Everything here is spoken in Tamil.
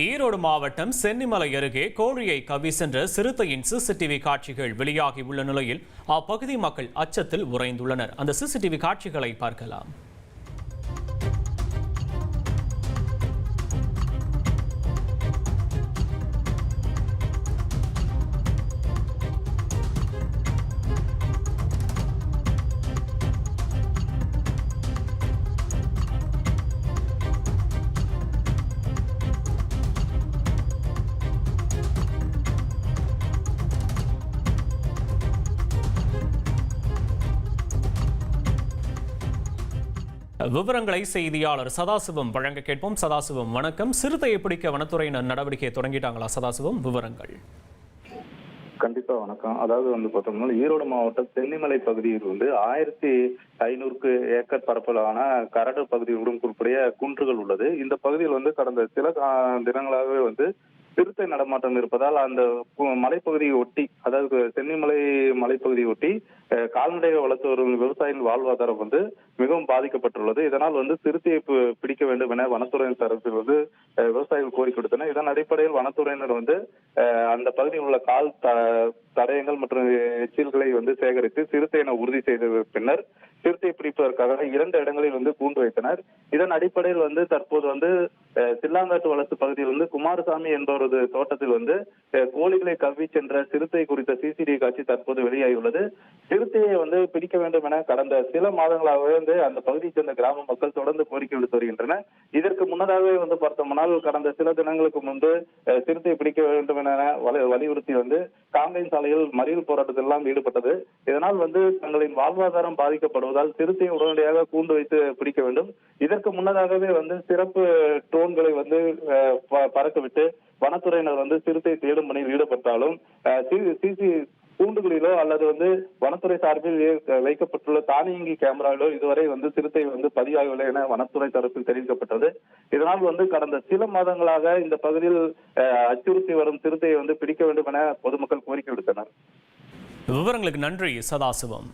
ஈரோடு மாவட்டம் சென்னிமலை அருகே கோழியை கவ்வி சென்ற சிறுத்தையின் சிசிடிவி காட்சிகள் வெளியாகியுள்ள நிலையில் அப்பகுதி மக்கள் அச்சத்தில் உறைந்துள்ளனர். அந்த சிசிடிவி காட்சிகளை பார்க்கலாம். விவரங்களை செய்தியாளர் சதாசிவம் வழங்க கேட்போம். சதாசிவம் வணக்கம். சிறுத்தையை பிடிக்க வனத்துறையினர் நடவடிக்கையை தொடங்கிட்டாங்களா? சதாசிவம், விவரங்கள். கண்டிப்பா வணக்கம். அதாவது பார்த்தோம்னா ஈரோடு மாவட்டம் சென்னிமலை பகுதியில் 1500 ஏக்கர் பரப்பளவான கரடு பகுதியுடன் குறிப்பிடைய குன்றுகள் உள்ளது. இந்த பகுதியில் கடந்த சில தினங்களாகவே சிறுத்தை நடமாட்டம் இருப்பதால் அந்த மலைப்பகுதியை ஒட்டி, அதாவது சென்னிமலை மலைப்பகுதியை ஒட்டி கால்நடையை வளர்த்து வரும் விவசாயிகள் வாழ்வாதாரம் மிகவும் பாதிக்கப்பட்டுள்ளது. இதனால் சிறுத்தையை பிடிக்க வேண்டும் என வனத்துறையின் தரப்பில் விவசாயிகள் கோரிக்கை விடுத்தனர். இதன் அடிப்படையில் வனத்துறையினர் அந்த பகுதியில் உள்ள கால் தடயங்கள் மற்றும் எச்சில்களை சேகரித்து சிறுத்தையினை உறுதி செய்த பின்னர் சிறுத்தை பிடிப்பதற்காக 2 இடங்களில் கூண்டு வைத்தனர். இதன் அடிப்படையில் தற்போது சில்லாங்காட்டு வளர்ச்சி பகுதியில் குமாரசாமி என்பவரது தோட்டத்தில் கோழிகளை கவ்வி சென்ற சிறுத்தை குறித்த சிசிடிவி காட்சி தற்போது வெளியாகியுள்ளது. சிறுத்தையை பிடிக்க வேண்டும் என கடந்த சில மாதங்களாகவே அந்த பகுதியை சேர்ந்த கிராம மக்கள் தொடர்ந்து கோரிக்கை விடுத்து வருகின்றனர். இதற்கு முன்னதாகவே பார்த்தோம்னால் கடந்த சில தினங்களுக்கு முன்பு சிறுத்தையை பிடிக்க வேண்டும் என வலியுறுத்தி காங்கேயம் சாலையில் மறியல் போராட்டத்தில் எல்லாம் ஈடுபட்டது. இதனால் தங்களின் வாழ்வாதாரம் பாதிக்கப்படுவதால் சிறுத்தையை உடனடியாக கூண்டு வைத்து பிடிக்க வேண்டும். இதற்கு முன்னதாகவே சிறப்பு ட்ரோன்களை பறக்கவிட்டு வனத்துறையினர் சிறுத்தை தேடும் பணியில் ஈடுபட்டாலும் கூண்டுகளிலோ அல்லது வனத்துறை சார்பில் வைக்கப்பட்டுள்ள தானியங்கி கேமராவிலோ இதுவரை சிறுத்தை பதிவாகவில்லை என வனத்துறை தரப்பில் தெரிவிக்கப்பட்டது. இதனால் கடந்த சில மாதங்களாக இந்த பகுதியில் அச்சுறுத்தி வரும் சிறுத்தையை பிடிக்க வேண்டும் என பொதுமக்கள் கோரிக்கை விடுத்தனர். விவரங்களுக்கு நன்றி சதாசிவம்.